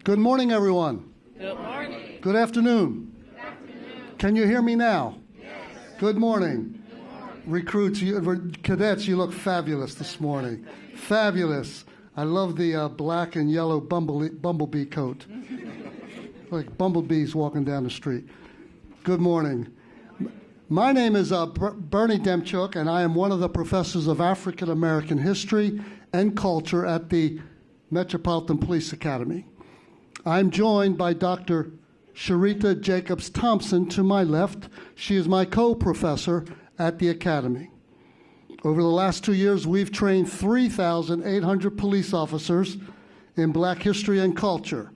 Good morning, everyone. Good morning. Good afternoon. Can you hear me now? Yes. Good morning. Recruits, cadets, you look fabulous this morning. Fabulous. I love the black and yellow bumblebee coat. Like bumblebees walking down the street. Good morning. My name is Bernie Demchuk, and I am one of the professors of African American history and culture at the Metropolitan Police Academy. I'm joined by Dr. Sharita Jacobs Thompson to my left. She is my co-professor at the Academy. Over the last 2 years, we've trained 3,800 police officers in Black history and culture,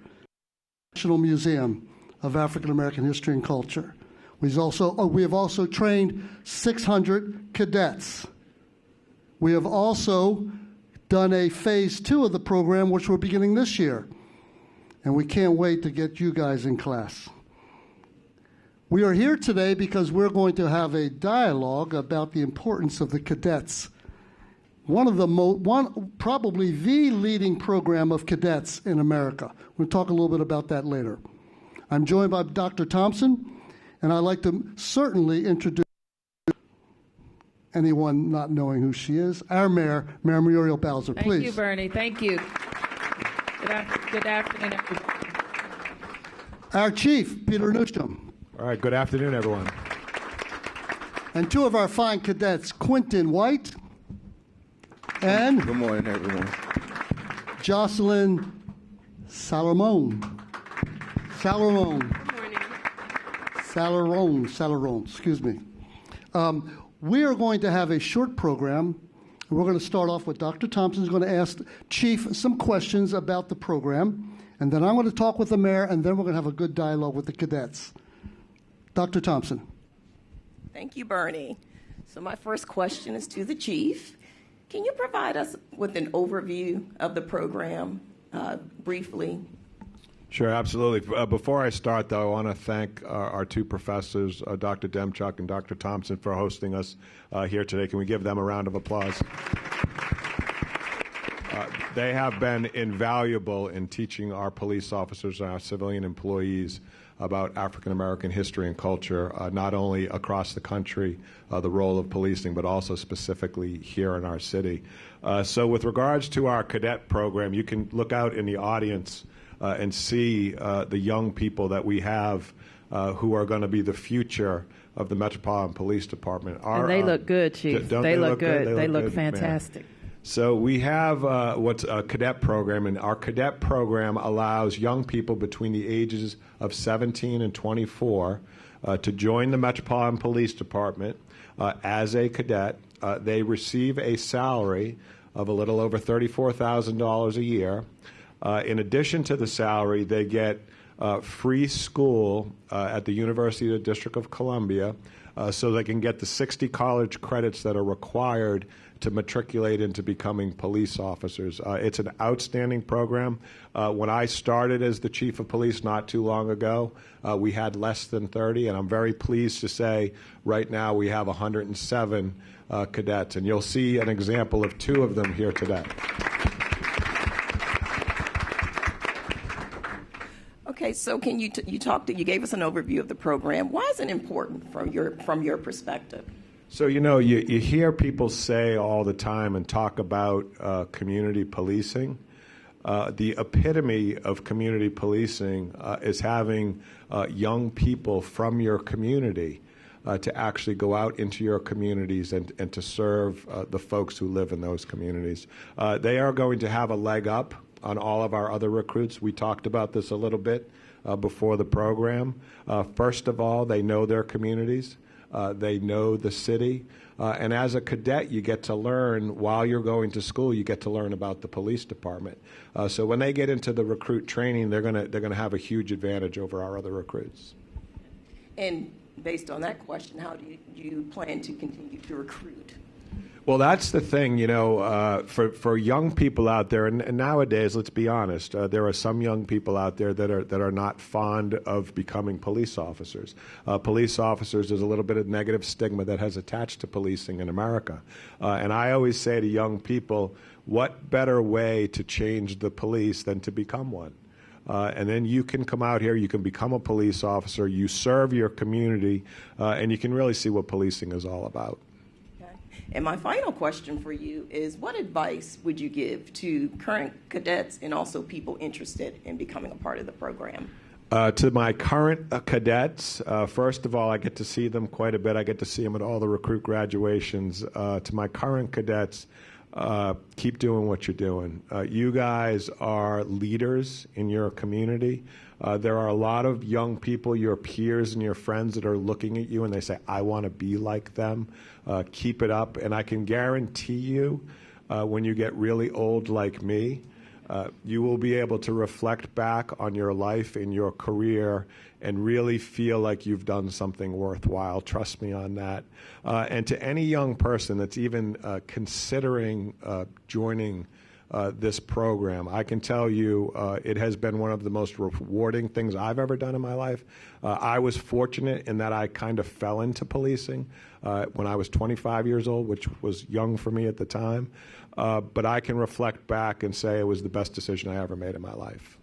National Museum of African American History and Culture. We have also trained 600 cadets. We have also done a phase 2 of the program, which we're beginning this year. And we can't wait to get you guys in class. We are here today because we're going to have a dialogue about the importance of the cadets. Probably the leading program of cadets in America. We'll talk a little bit about that later. I'm joined by Dr. Thompson, and I'd like to certainly introduce anyone not knowing who she is, our Mayor Muriel Bowser, please. Thank you, Bernie. Thank you. Good afternoon, everybody. Our Chief, Peter Newsham. All right, good afternoon, everyone. And two of our fine cadets, Quentin White and... Good morning, everyone. Jocelyn Salamone. Salarone, excuse me. We are going to have a short program. We're going to start off with Dr. Thompson is going to ask Chief some questions about the program, and then I'm going to talk with the mayor, and then we're going to have a good dialogue with the cadets. Dr. Thompson. Thank you, Bernie. So my first question is to the Chief. Can you provide us with an overview of the program briefly? Sure, absolutely. Before I start, though, I want to thank our two professors, Dr. Demchuk and Dr. Thompson, for hosting us here today. Can we give them a round of applause? They have been invaluable in teaching our police officers and our civilian employees about African American history and culture, not only across the country, the role of policing, but also specifically here in our city. So with regards to our cadet program, you can look out in the audience and see the young people that we have who are going to be the future of the Metropolitan Police Department. And they look good, Chief. They look good. They look fantastic. Man. So we have what's a cadet program, and our cadet program allows young people between the ages of 17 and 24 to join the Metropolitan Police Department as a cadet. They receive a salary of a little over $34,000 a year. In addition to the salary, they get free school at the University of the District of Columbia so they can get the 60 college credits that are required to matriculate into becoming police officers. It's an outstanding program. When I started as the chief of police not too long ago, we had less than 30, and I'm very pleased to say right now we have 107 cadets, and you'll see an example of two of them here today. Okay, so can you gave us an overview of the program. Why is it important from your perspective? So, you hear people say all the time and talk about community policing. The epitome of community policing is having young people from your community to actually go out into your communities and to serve the folks who live in those communities. They are going to have a leg up on all of our other recruits. We talked about this a little bit before the program. First of all, they know their communities. They know the city. And as a cadet, you get to learn, while you're going to school, you get to learn about the police department. So when they get into the recruit training, they're gonna have a huge advantage over our other recruits. And based on that question, how do you plan to continue to recruit? Well, that's the thing, for young people out there, and nowadays, let's be honest, there are some young people out there that are not fond of becoming police officers. Police officers, there's a little bit of negative stigma that has attached to policing in America. And I always say to young people, what better way to change the police than to become one? And then you can come out here, you can become a police officer, you serve your community, and you can really see what policing is all about. Okay. And my final question for you is, what advice would you give to current cadets and also people interested in becoming a part of the program? To my current cadets, first of all, I get to see them quite a bit. I get to see them at all the recruit graduations. To my current cadets, keep doing what you're doing. You guys are leaders in your community. There are a lot of young people, your peers and your friends, that are looking at you and they say, I want to be like them. Keep it up. And I can guarantee you, when you get really old like me, you will be able to reflect back on your life and your career and really feel like you've done something worthwhile. Trust me on that. And to any young person that's even considering joining this program, I can tell you it has been one of the most rewarding things I've ever done in my life. I was fortunate in that I kind of fell into policing when I was 25 years old, which was young for me at the time. But I can reflect back and say it was the best decision I ever made in my life.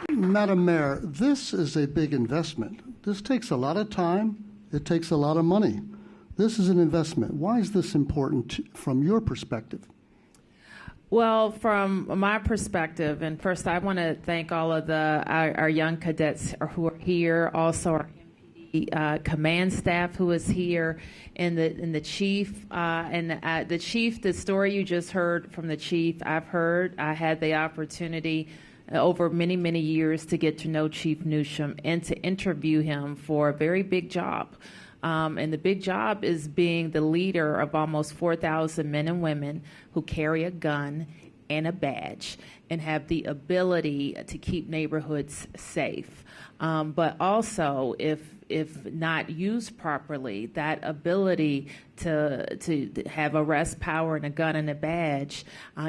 Madam Mayor, this is a big investment. This takes a lot of time. It takes a lot of money. This is an investment. Why is this important from your perspective? Well, from my perspective, and first I want to thank all of our young cadets who are here, also our MPD command staff who is here, and the chief. The chief, the story you just heard from the chief, I've heard. I had the opportunity over many, many years to get to know Chief Newsham and to interview him for a very big job. And the big job is being the leader of almost 4,000 men and women who carry a gun and a badge and have the ability to keep neighborhoods safe. But also, if not used properly, that ability to have arrest power and a gun and a badge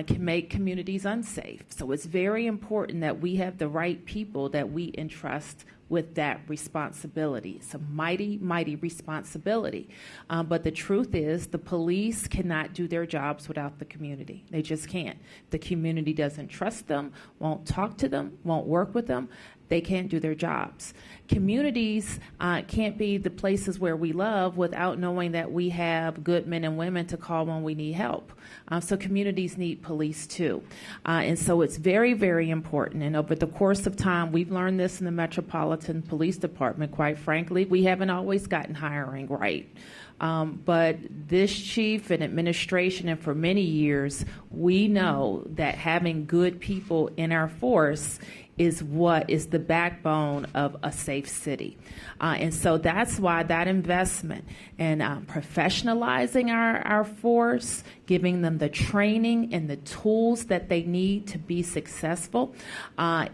can make communities unsafe. So it's very important that we have the right people that we entrust with that responsibility. It's a mighty, mighty responsibility. But the truth is, the police cannot do their jobs without the community. They just can't. The community doesn't trust them, won't talk to them, won't work with them. They can't do their jobs. Communities can't be the places where we love without knowing that we have good men and women to call when we need help. So communities need police too. And so it's very, very important. And over the course of time, we've learned this in the Metropolitan Police Department, quite frankly. We haven't always gotten hiring right. But this chief and administration, and for many years, we know that having good people in our force is what is the backbone of a safe city. And so that's why that investment in professionalizing our force, giving them the training and the tools that they need to be successful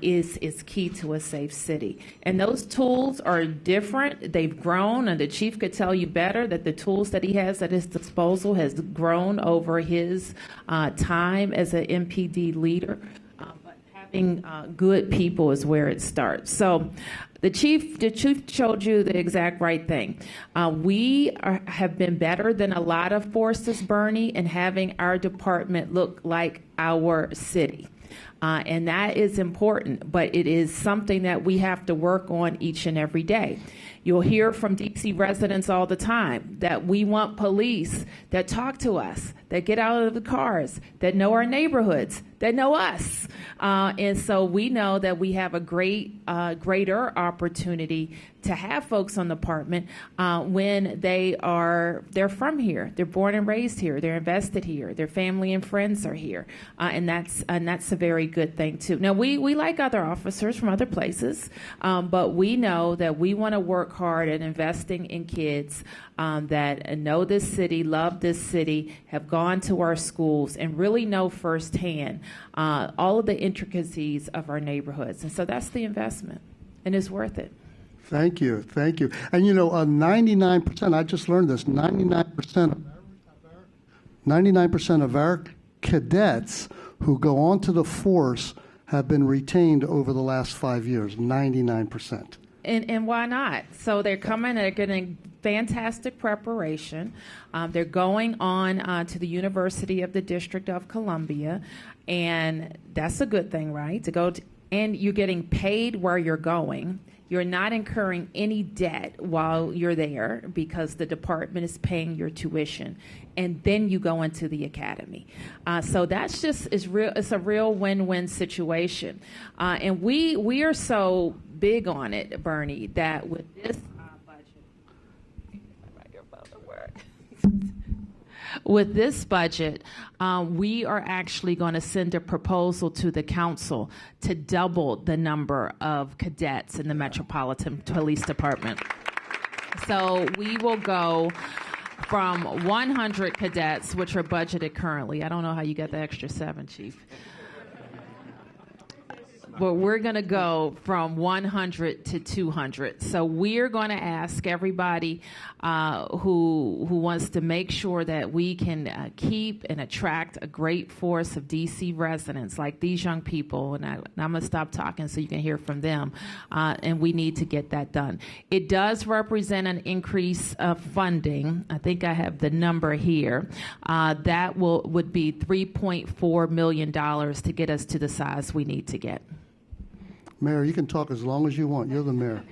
is key to a safe city. And those tools are different. They've grown, and the chief could tell you better that the tools that he has at his disposal has grown over his time as an MPD leader. Having good people is where it starts. So the chief showed you the exact right thing. We have been better than a lot of forces, Bernie, in having our department look like our city. And that is important, but it is something that we have to work on each and every day. You'll hear from D.C. residents all the time that we want police that talk to us, that get out of the cars, that know our neighborhoods, that know us. And so we know that we have a greater opportunity to have folks on the department when they're from here, they're born and raised here, they're invested here, their family and friends are here, and that's a very good thing too. Now we like other officers from other places, but we know that we want to work hard at investing in kids that know this city, love this city, have gone to our schools, and really know firsthand all of the intricacies of our neighborhoods. And so that's the investment, and it's worth it. Thank you. Thank you. And 99%, I just learned this, 99% of our cadets who go on to the force have been retained over the last 5 years, 99%. And why not? So they're coming, they're going to fantastic preparation. They're going on to the University of the District of Columbia, and that's a good thing, right? And you're getting paid where you're going. You're not incurring any debt while you're there because the department is paying your tuition, and then you go into the academy. So that's it's a real win-win situation, and we are so big on it, Bernie, that with this With this budget, we are actually going to send a proposal to the council to double the number of cadets in the Metropolitan Police Department. So we will go from 100 cadets, which are budgeted currently. I don't know how you got the extra 7, Chief. But we're going to go from 100 to 200. So we're going to ask everybody who wants to make sure that we can keep and attract a great force of D.C. residents like these young people. And I'm going to stop talking so you can hear from them. And we need to get that done. It does represent an increase of funding. I think I have the number here. That would be $3.4 million to get us to the size we need to get. Mayor, you can talk as long as you want. You're the mayor.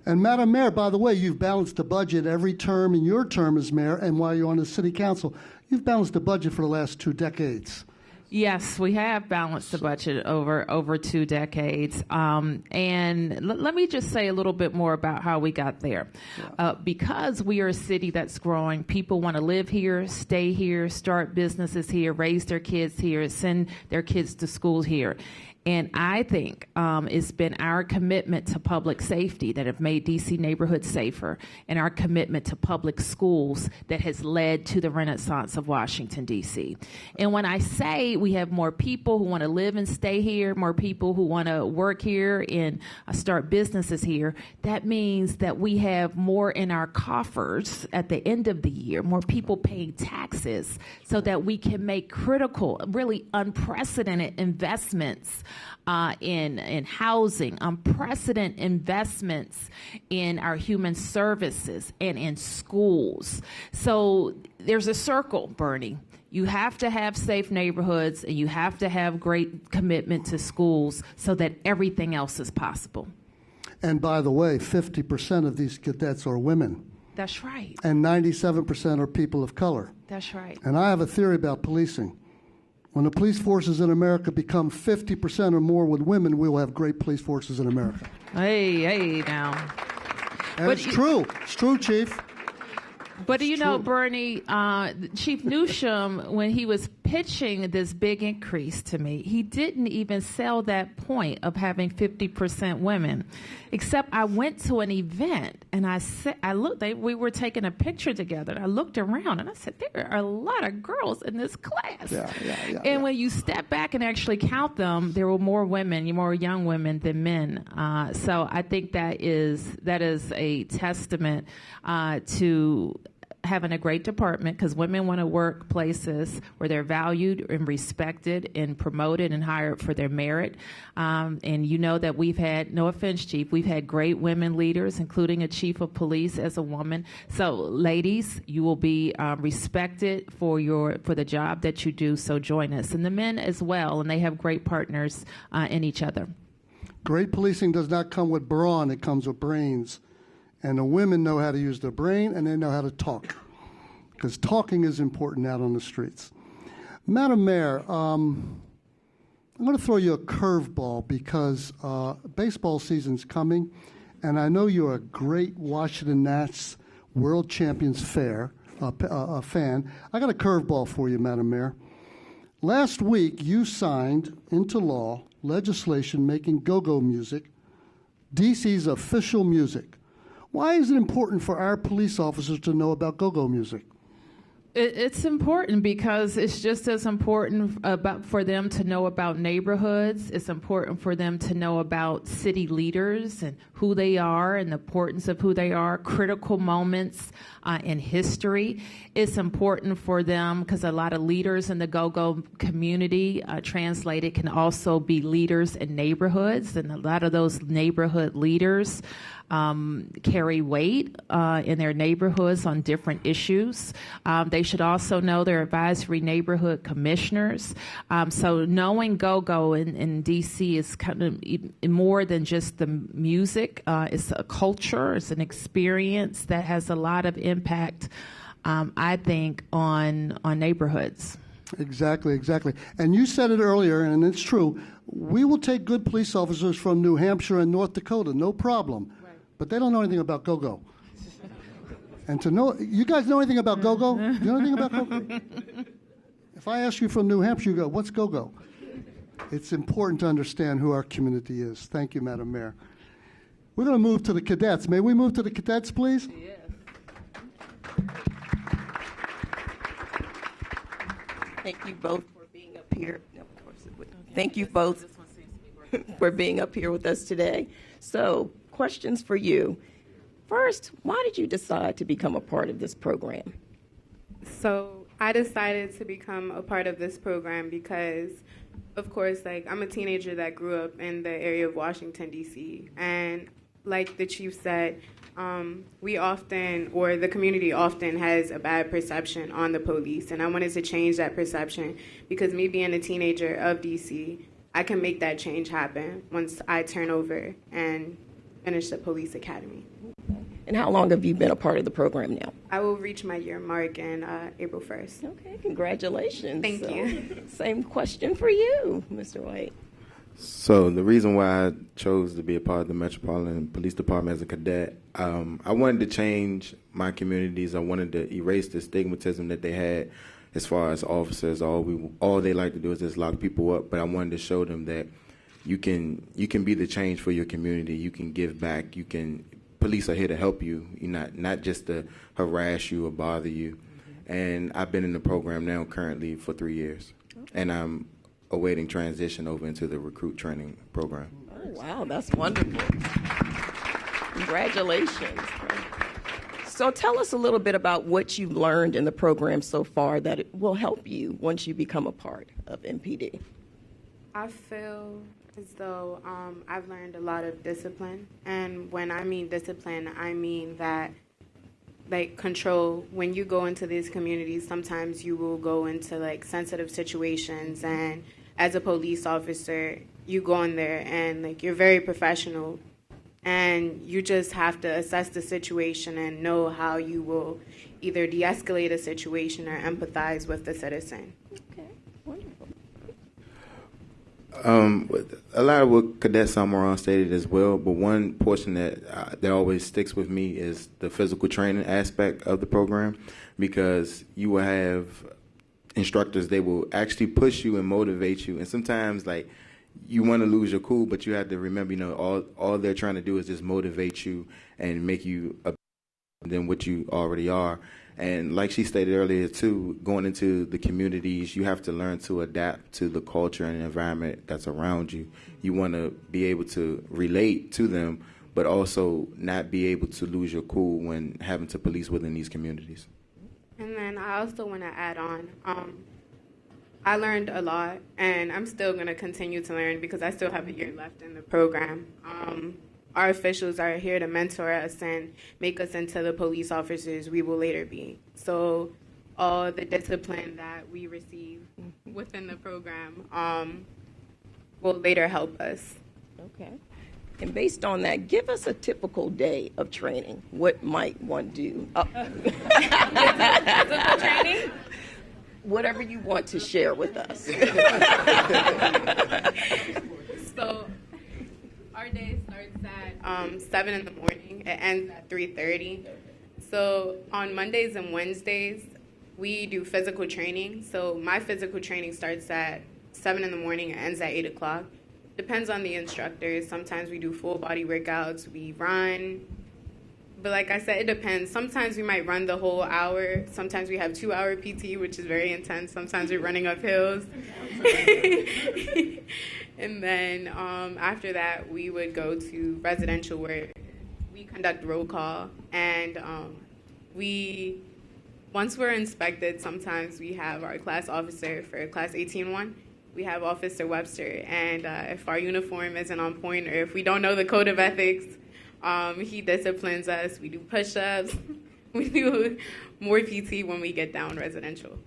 And Madam Mayor, by the way, you've balanced the budget every term in your term as mayor, and while you're on the city council, you've balanced the budget for the last 2 decades. Yes, we have balanced the budget over 2 decades. And let me just say a little bit more about how we got there. Yeah. Because we are a city that's growing, people want to live here, stay here, start businesses here, raise their kids here, send their kids to school here. And I think it's been our commitment to public safety that have made D.C. neighborhoods safer, and our commitment to public schools that has led to the renaissance of Washington, D.C. And when I say we have more people who want to live and stay here, more people who want to work here and start businesses here, that means that we have more in our coffers at the end of the year, more people paying taxes so that we can make critical, really unprecedented investments in housing, unprecedented investments in our human services and in schools. So there's a circle, Bernie. You have to have safe neighborhoods, and you have to have great commitment to schools so that everything else is possible. And by the way, 50% of these cadets are women. That's right. And 97% are people of color. That's right. And I have a theory about policing. When the police forces in America become 50% or more with women, we will have great police forces in America. Hey, now. And it's true. It's true, Chief. But you know, Bernie, Chief Newsham, when he was pitching this big increase to me, he didn't even sell that point of having 50% women. Except I went to an event and we were taking a picture together. And I looked around and I said, there are a lot of girls in this class. Yeah. When you step back and actually count them, there were more women, more young women than men. So I think that is a testament to having a great department, because women want to work places where they're valued and respected and promoted and hired for their merit. And you know that we've had, no offense, Chief, we've had great women leaders, including a chief of police as a woman. So, ladies, you will be respected for the job that you do. So join us, and the men as well. And they have great partners in each other. Great policing does not come with brawn; it comes with brains. And the women know how to use their brain, and they know how to talk, because talking is important out on the streets. Madam Mayor, I'm going to throw you a curveball because baseball season's coming, and I know you're a great Washington Nats World Champions fan. I got a curveball for you, Madam Mayor. Last week, you signed into law legislation making go-go music D.C.'s official music. Why is it important for our police officers to know about go-go music? It's important because it's just as important for them to know about neighborhoods. It's important for them to know about city leaders and who they are and the importance of who they are, critical moments in history. It's important for them because a lot of leaders in the go-go community, translated, can also be leaders in neighborhoods, and a lot of those neighborhood leaders carry weight in their neighborhoods on different issues. They should also know their advisory neighborhood commissioners. So knowing go-go in D.C. is kind of more than just the music. It's a culture. It's an experience that has a lot of impact, I think, on neighborhoods. Exactly. And you said it earlier, and it's true. We will take good police officers from New Hampshire and North Dakota, no problem. Right. But they don't know anything about go-go. And to know, you guys know anything about go-go? You know anything about go-go? If I ask you from New Hampshire, you go, what's go-go? It's important to understand who our community is. Thank you, Madam Mayor. We're going to move to the cadets. May we move to the cadets, please? Yes. Thank you both for being up here. No, of course it would. Thank you both for being up here with us today. So, questions for you. First, why did you decide to become a part of this program? So, I decided to become a part of this program because, of course, I'm a teenager that grew up in the area of Washington, D.C. And like the chief said, we often, or the community often, has a bad perception on the police, and I wanted to change that perception because me being a teenager of DC, I can make that change happen once I turn over and finish the police academy. And how long have you been a part of the program now? I will reach my year mark in April 1st. Okay, congratulations. Thank you. Same question for you, Mr. White. So the reason why I chose to be a part of the Metropolitan Police Department as a cadet, I wanted to change my communities. I wanted to erase the stigmatism that they had as far as officers. All they like to do is just lock people up. But I wanted to show them that you can be the change for your community. You can give back. Police are here to help you. You're not just to harass you or bother you. And I've been in the program now currently for 3 years, and I'm awaiting transition over into the recruit training program. Oh, wow, that's wonderful. Congratulations. So tell us a little bit about what you've learned in the program so far that it will help you once you become a part of MPD. I feel as though I've learned a lot of discipline. And when I mean discipline, I mean that control. When you go into these communities, sometimes you will go into sensitive situations, and as a police officer, you go in there and you're very professional, and you just have to assess the situation and know how you will either de-escalate a situation or empathize with the citizen. Okay, wonderful. A lot of what Cadet Samaran stated as well, but one portion that always sticks with me is the physical training aspect of the program, because you will have instructors, they will actually push you and motivate you, and sometimes you want to lose your cool, but you have to remember, all they're trying to do is just motivate you and make you a better than what you already are. And like she stated earlier too, going into the communities, you have to learn to adapt to the culture and environment that's around you. You want to be able to relate to them, but also not be able to lose your cool when having to police within these communities. And then I also want to add on, I learned a lot, and I'm still going to continue to learn because I still have a year left in the program. Our officials are here to mentor us and make us into the police officers we will later be. So all the discipline that we receive within the program will later help us. Okay. And based on that, give us a typical day of training. What might one do? Physical training? Whatever you want to share with us. So our day starts at 7 in the morning. It ends at 3:30. So on Mondays and Wednesdays, we do physical training. So my physical training starts at 7 in the morning and ends at 8 o'clock. Depends on the instructors. Sometimes we do full body workouts. We run. But like I said, it depends. Sometimes we might run the whole hour. Sometimes we have 2-hour PT, which is very intense. Sometimes we're running up hills. And then after that, we would go to residential where we conduct roll call. And once we're inspected, sometimes we have our class officer for class 18-1. We have Officer Webster. And if our uniform isn't on point or if we don't know the code of ethics, He disciplines us. We do push-ups. We do more PT when we get down residential.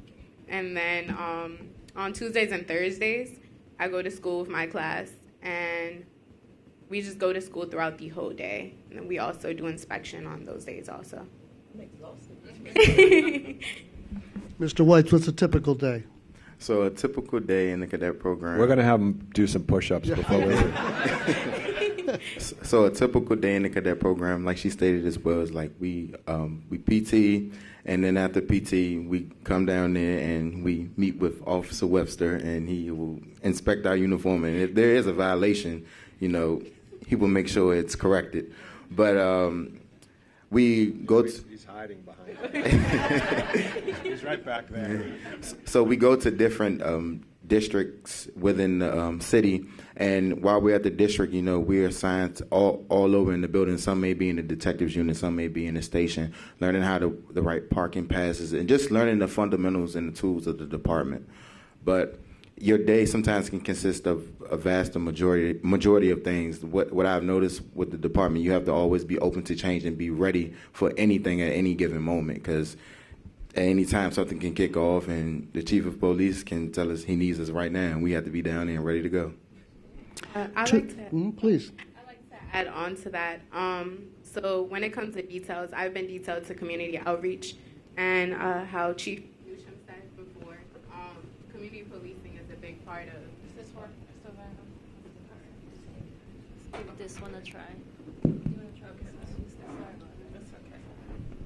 And then on Tuesdays and Thursdays, I go to school with my class, and we just go to school throughout the whole day. And then we also do inspection on those days also. Mr. White, what's a typical day? So a typical day in the cadet program. We're going to have them do some push-ups before we leave. So a typical day in the cadet program, like she stated as well, is like we PT, and then after PT, we come down there and we meet with Officer Webster, and he will inspect our uniform. And if there is a violation, he will make sure it's corrected. But we go to... He's hiding behind. He's right back there. So we go to different districts within the city, and while we're at the district, we're assigned all over in the building. Some may be in the detectives unit, some may be in the station, learning how the right parking passes, and just learning the fundamentals and the tools of the department. But your day sometimes can consist of a vast majority of things. What I've noticed with the department, you have to always be open to change and be ready for anything at any given moment, because at any time something can kick off and the chief of police can tell us he needs us right now, and we have to be down there and ready to go. Please. I'd like to add on to that. So when it comes to details, I've been detailed to community outreach, and how Chief Newsham said before, community policing is a big part of... Does this work, Savannah? Give this one a try.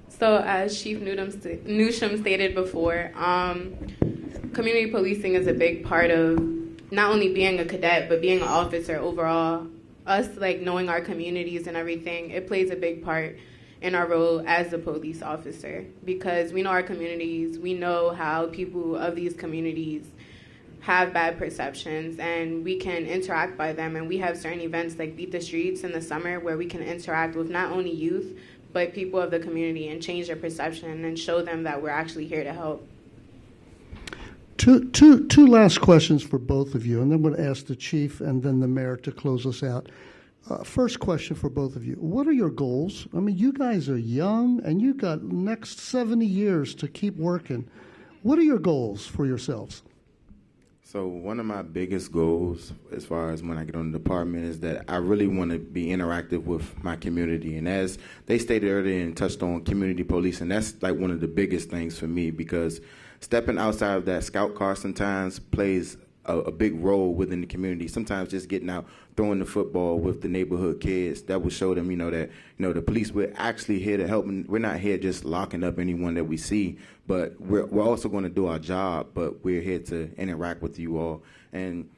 So as Chief Newsham stated before, community policing is a big part of not only being a cadet, but being an officer overall. Us, knowing our communities and everything, it plays a big part in our role as a police officer, because we know our communities, we know how people of these communities have bad perceptions, and we can interact by them. And we have certain events like Beat the Streets in the summer where we can interact with not only youth, but people of the community and change their perception and show them that we're actually here to help. Two last questions for both of you, and then we'll ask the chief and then the mayor to close us out. First question for both of you. What are your goals? I mean, you guys are young, and you got next 70 years to keep working. What are your goals for yourselves? So one of my biggest goals as far as when I get on the department is that I really want to be interactive with my community. And as they stated earlier and touched on community policing, that's one of the biggest things for me, because stepping outside of that scout car sometimes plays a big role within the community. Sometimes just getting out, throwing the football with the neighborhood kids, that will show them, that, the police, we're actually here to help. We're not here just locking up anyone that we see, but we're also going to do our job, but we're here to interact with you all. And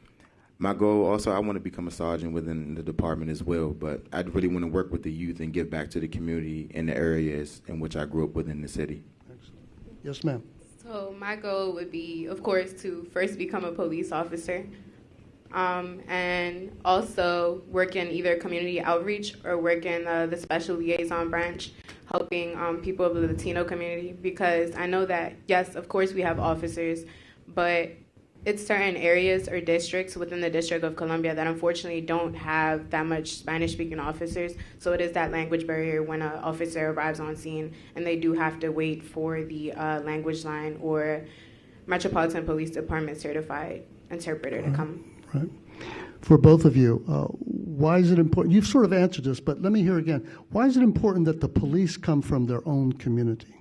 my goal also, I want to become a sergeant within the department as well, but I really want to work with the youth and give back to the community in the areas in which I grew up within the city. Excellent. Yes, ma'am. So my goal would be, of course, to first become a police officer, and also work in either community outreach or work in the special liaison branch, helping people of the Latino community, because I know that, yes, of course we have officers, but it's certain areas or districts within the District of Columbia that unfortunately don't have that much Spanish-speaking officers. So it is that language barrier when an officer arrives on scene and they do have to wait for the language line or Metropolitan Police Department certified interpreter to come. Right. For both of you, why is it important? You've sort of answered this, but let me hear again. Why is it important that the police come from their own community?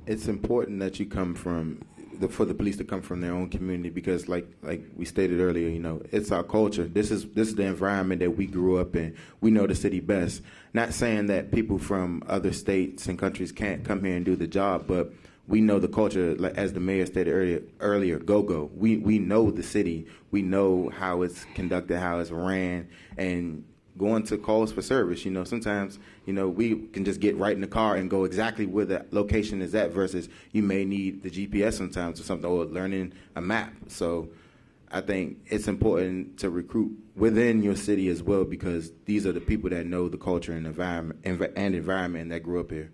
It's important that you come from for the police to come from their own community, because like we stated earlier, it's our culture. This is the environment that we grew up in. We know the city best. Not saying that people from other states and countries can't come here and do the job, but we know the culture, like as the mayor stated earlier, go. We know the city. We know how it's conducted, how it's ran, and going to calls for service. Sometimes, we can just get right in the car and go exactly where the location is at, versus you may need the GPS sometimes or something, or learning a map. So I think it's important to recruit within your city as well, because these are the people that know the culture and environment that grew up here.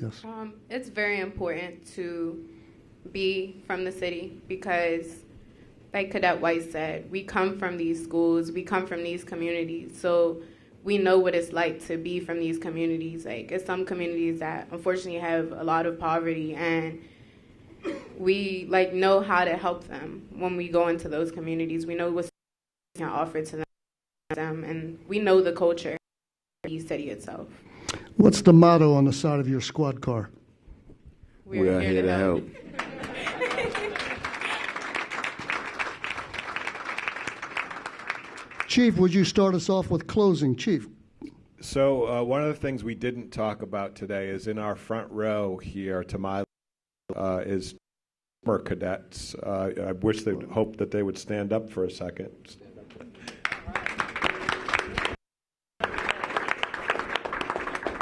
Yes. It's very important to be from the city, because like Cadet White said, we come from these schools, we come from these communities. So we know what it's like to be from these communities. Like, it's some communities that unfortunately have a lot of poverty, and we like know how to help them when we go into those communities. We know what we can offer to them, and we know the culture of the city itself. What's the motto on the side of your squad car? We are here to help. Chief, would you start us off with closing? Chief. So one of the things we didn't talk about today is in our front row here to my is former cadets. I wish they would hope that they would stand up for a second.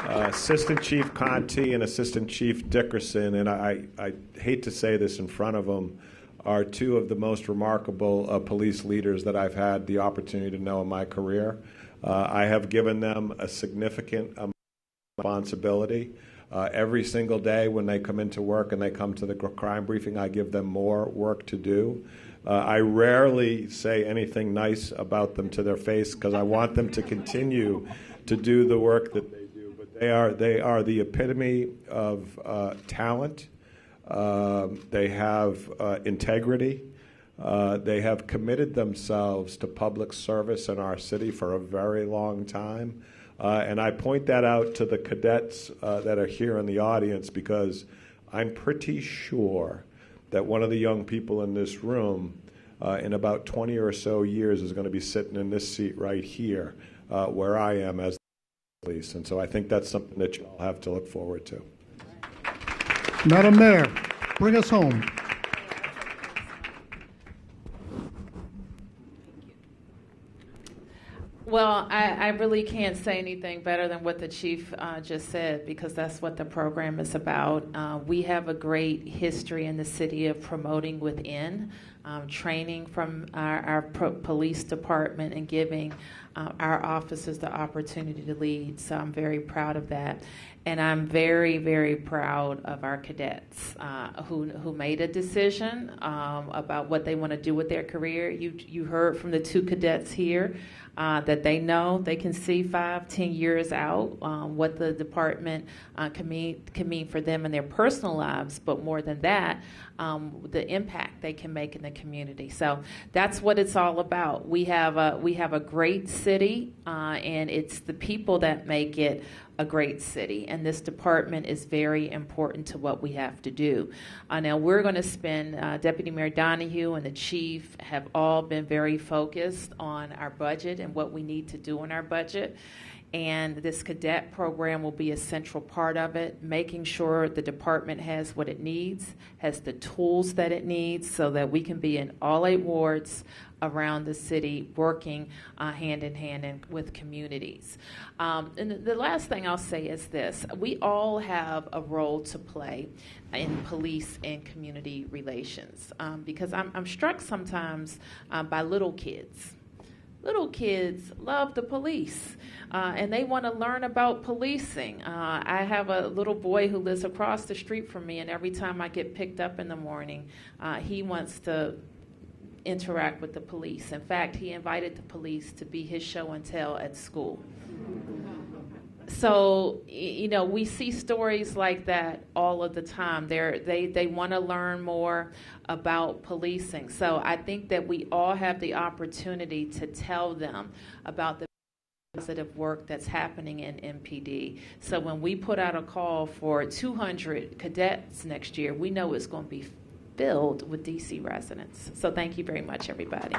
Assistant Chief Conti and Assistant Chief Dickerson, and I hate to say this in front of them, are two of the most remarkable police leaders that I've had the opportunity to know in my career. I have given them a significant amount of responsibility. Every single day when they come into work and they come to the crime briefing, I give them more work to do. I rarely say anything nice about them to their face because I want them to continue to do the work that they do. But they are the epitome of talent. They have integrity. They have committed themselves to public service in our city for a very long time. And I point that out to the cadets that are here in the audience because I'm pretty sure that one of the young people in this room in about 20 or so years is going to be sitting in this seat right here where I am as the police. And so I think that's something that you all have to look forward to. Madam Mayor, bring us home. Well, I really can't say anything better than what the chief just said, because that's what the program is about. We have a great history in the city of promoting within, training from our police department, and giving our officers the opportunity to lead. So I'm very proud of that. And I'm very, very proud of our cadets who made a decision about what they want to do with their career. You heard from the two cadets here that they know they can see 5-10 years out what the department can mean for them in their personal lives, but more than that, the impact they can make in the community. So that's what it's all about. We have a great city, and it's the people that make it a great city, and this department is very important to what we have to do. Now we're going to spend, Deputy Mayor Donahue and the chief have all been very focused on our budget and what we need to do in our budget. And this cadet program will be a central part of it, making sure the department has what it needs, has the tools that it needs, so that we can be in all 8 wards around the city, working hand in hand with communities. And the last thing I'll say is this: we all have a role to play in police and community relations, because I'm struck sometimes by little kids. Little kids love the police, and they want to learn about policing. I have a little boy who lives across the street from me, and every time I get picked up in the morning, he wants to interact with the police. In fact, he invited the police to be his show and tell at school. So, we see stories like that all of the time. They want to learn more about policing. So I think that we all have the opportunity to tell them about the positive work that's happening in MPD. So when we put out a call for 200 cadets next year, we know it's going to be filled with DC residents. So thank you very much, everybody.